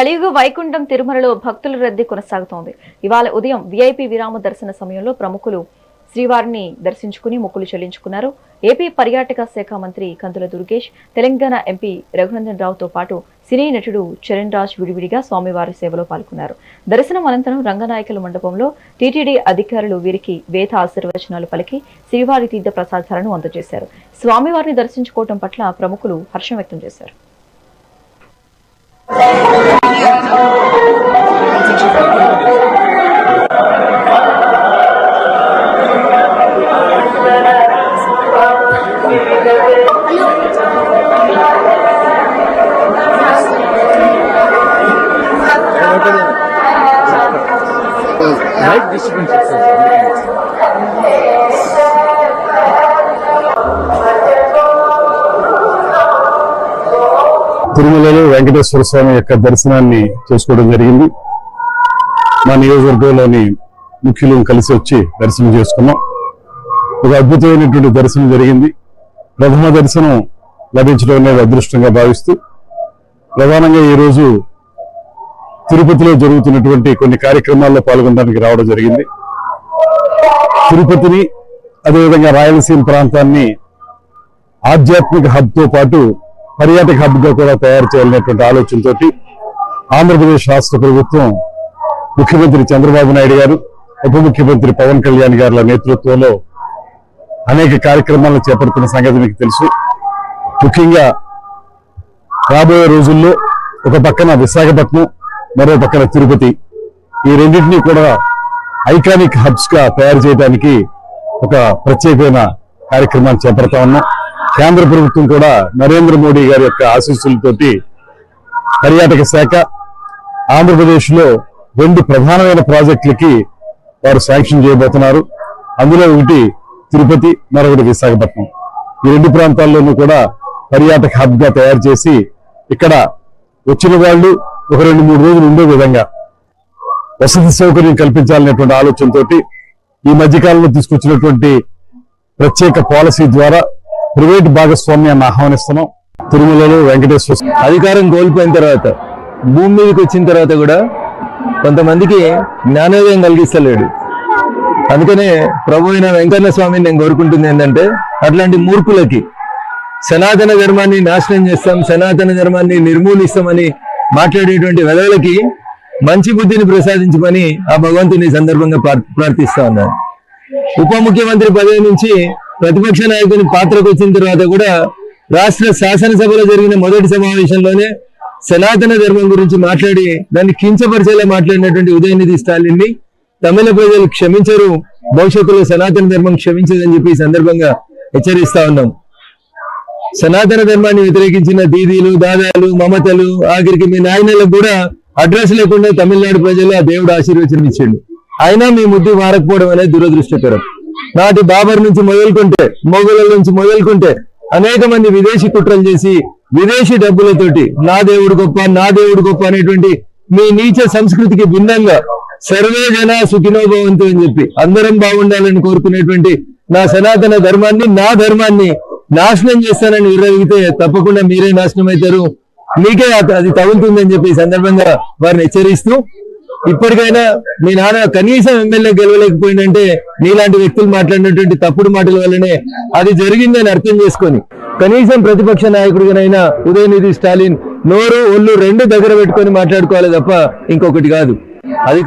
కలియుగ వైకుంఠం తిరుమలలో భక్తుల రద్దీ కొనసాగుతోంది. ఇవాళ ఉదయం విఐపి విరామ దర్శన సమయంలో ప్రముఖులు శ్రీవారిని దర్శించుకుని మొక్కులు చెల్లించుకున్నారు. ఏపీ పర్యాటక శాఖ మంత్రి కందుల దుర్గేష్, తెలంగాణ ఎంపీ రఘునందన్ రావుతో పాటు సినీ నటుడు చరణ్ రాజ్ విడివిడిగా స్వామివారి సేవలో పాల్గొన్నారు. దర్శనం అనంతరం రంగనాయకుల మండపంలో టీటీడీ అధికారులు వీరికి వేద ఆశీర్వచనాలు పలికి శ్రీవారి తీర్థ ప్రసాదాలను అందజేశారు. స్వామివారిని దర్శించుకోవడం పట్ల ప్రముఖులు హర్షం వ్యక్తం చేశారు. తిరుమలలో వెంకటేశ్వర స్వామి యొక్క దర్శనాన్ని చేసుకోవడం జరిగింది. మా నియోజకవర్గంలోని ముఖ్యులు కలిసి వచ్చి దర్శనం చేసుకున్నాం. ఒక అద్భుతమైనటువంటి దర్శనం జరిగింది. ప్రథమ దర్శనం లభించడం అనేది అదృష్టంగా భావిస్తూ ప్రధానంగా ఈరోజు తిరుపతిలో జరుగుతున్నటువంటి కొన్ని కార్యక్రమాల్లో పాల్గొనడానికి రావడం జరిగింది. తిరుపతిని అదేవిధంగా రాయలసీమ ప్రాంతాన్ని ఆధ్యాత్మిక హబ్తో పాటు పర్యాటక హబ్ గా కూడా తయారు చేయాలనేటువంటి ఆలోచనతోటి ఆంధ్రప్రదేశ్ రాష్ట్ర ప్రభుత్వం ముఖ్యమంత్రి చంద్రబాబు నాయుడు గారు, ఉప ముఖ్యమంత్రి పవన్ కళ్యాణ్ గారుల నేతృత్వంలో అనేక కార్యక్రమాలను చేపడుతున్న సంగతి మీకు తెలుసు. ముఖ్యంగా రాబోయే రోజుల్లో ఒక పక్కన విశాఖపట్నం, మరో పక్కన తిరుపతి, ఈ రెండింటినీ కూడా ఐకానిక్ హబ్స్ గా తయారు చేయడానికి ఒక ప్రత్యేకమైన కార్యక్రమాన్ని చేపడతా ఉన్నాం. కేంద్ర ప్రభుత్వం కూడా నరేంద్ర మోడీ గారి యొక్క ఆశీస్సులతోటి పర్యాటక శాఖ ఆంధ్రప్రదేశ్ లో 2 ప్రధానమైన ప్రాజెక్టులకి వారు శాంక్షన్ చేయబోతున్నారు. అందులో ఒకటి తిరుపతి, మరొకటి విశాఖపట్నం. ఈ 2 ప్రాంతాల్లోనూ కూడా పర్యాటక హబ్ గా తయారు చేసి ఇక్కడ వచ్చిన వాళ్ళు ఒక 2-3 రోజులు ఉండే విధంగా వసతి సౌకర్యం కల్పించాలనేటువంటి ఆలోచనతోటి ఈ మధ్యకాలంలో తీసుకొచ్చినటువంటి ప్రత్యేక పాలసీ ద్వారా ప్రైవేట్ భాగస్వామ్యాన్ని ఆహ్వానిస్తున్నాం. తిరుమలలో వెంకటేశ్వర అధికారం కోల్పోయిన తర్వాత భూమి మీదకి వచ్చిన తర్వాత కూడా కొంతమందికి జ్ఞానోదయం కలిగిస్తలేడు. అందుకనే ప్రభు అయిన వెంకన్న స్వామిని నేను కోరుకుంటుంది ఏంటంటే, అట్లాంటి మూర్ఖులకి సనాతన ధర్మాన్ని నాశనం చేస్తాం, సనాతన ధర్మాన్ని నిర్మూలిస్తామని మాట్లాడేటువంటి వెధవలకి మంచి బుద్ధిని ప్రసాదించమని ఆ భగవంతుని సందర్భంగా ప్రార్థిస్తా ఉన్నాను. ఉప ముఖ్యమంత్రి పదవి నుంచి ప్రతిపక్ష నాయకుని పాత్రకు వచ్చిన తర్వాత కూడా రాష్ట్ర శాసనసభలో జరిగిన మొదటి సమావేశంలోనే సనాతన ధర్మం గురించి మాట్లాడి దాన్ని కించపరిచేలా మాట్లాడినటువంటి ఉదయనిధి స్టాలిన్ ని తమిళ ప్రజలు క్షమించరు, భవిష్యత్తులో సనాతన ధర్మం క్షమించదని చెప్పి ఈ సందర్భంగా హెచ్చరిస్తా ఉన్నాం. సనాతన ధర్మాన్ని వ్యతిరేకించిన దీదీలు, దాదాలు, మమతలు, ఆఖరికి మీ నాయనలకు కూడా అడ్రస్ లేకుండా తమిళనాడు ప్రజలు ఆ దేవుడు ఆశీర్వచనం ఇచ్చిండు. అయినా మీ ముద్దు మారకపోవడం అనేది దురదృష్టకరం. నాటి బాబర్ నుంచి మొదలుకుంటే, మొఘలుల నుంచి మొదలుకుంటే అనేక మంది విదేశీ కుట్రలు చేసి విదేశీ డబ్బులతోటి నా దేవుడు గొప్ప, నా దేవుడు గొప్ప అనేటువంటి మీ నీచ సంస్కృతికి భిన్నంగా సర్వే జన సుఖినోభవంతు అని చెప్పి అందరం బాగుండాలని కోరుకునేటువంటి నా సనాతన ధర్మాన్ని, నా ధర్మాన్ని నాశనం చేస్తానని విరగితే తప్పకుండా మీరే నాశనం అవుతారు, మీకే అది తగులుతుందని చెప్పి ఈ సందర్భంగా వారిని హెచ్చరిస్తూ, ఇప్పటికైనా మీ నాన్న కనీసం ఎమ్మెల్యే గెలవలేకపోయిందంటే నీలాంటి వ్యక్తులు మాట్లాడినటువంటి తప్పుడు మాటల వల్లనే అది జరిగిందని అర్థం చేసుకొని కనీసం ప్రతిపక్ష నాయకుడిగానైనా ఉదయనిధి స్టాలిన్ నోరు ఒళ్ళు 2 దగ్గర పెట్టుకొని మాట్లాడుకోవాలి తప్ప ఇంకొకటి కాదు. అది